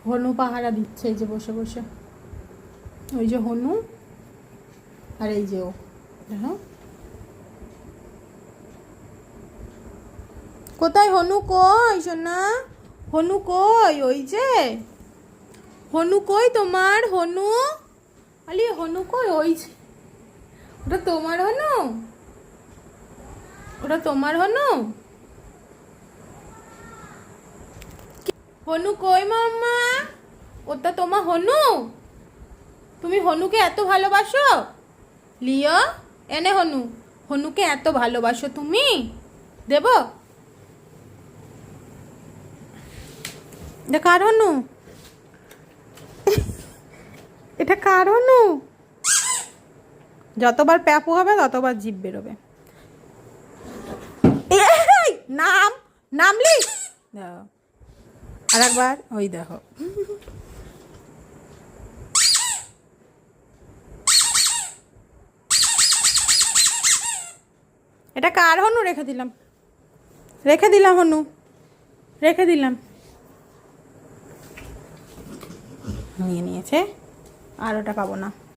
হনু পাহারা দিচ্ছে এই যে বসে বসে। ওই যে হনু আর এই যে ও, দেখো কোথায় হনু, কই সোনা? হনু কই? ওই যে হনু কই তোমার? হনু আলি হনু কই? ওই যে, ওটা তোমার হনু? ওটা তোমার হনু? হনু কই মাম্মা? ওটা তোমার হনু? তুমি হনুকে এত ভালোবাসো লিও? এনে হনু, হনুকে এত ভালোবাসো তুমি? দেব? এটা কার হনু? এটা কার হনু? যতবার প্যাপু হবে ততবার জিভ বেরোবে। এই, নাম নামলি? দেখো আর একবার, ওই দেখো। এটা কার হনু? রেখে দিলাম, রেখে দিলাম হনু, রেখে দিলাম। নিয়ে নিয়েছে, আর ওটা পাবো না।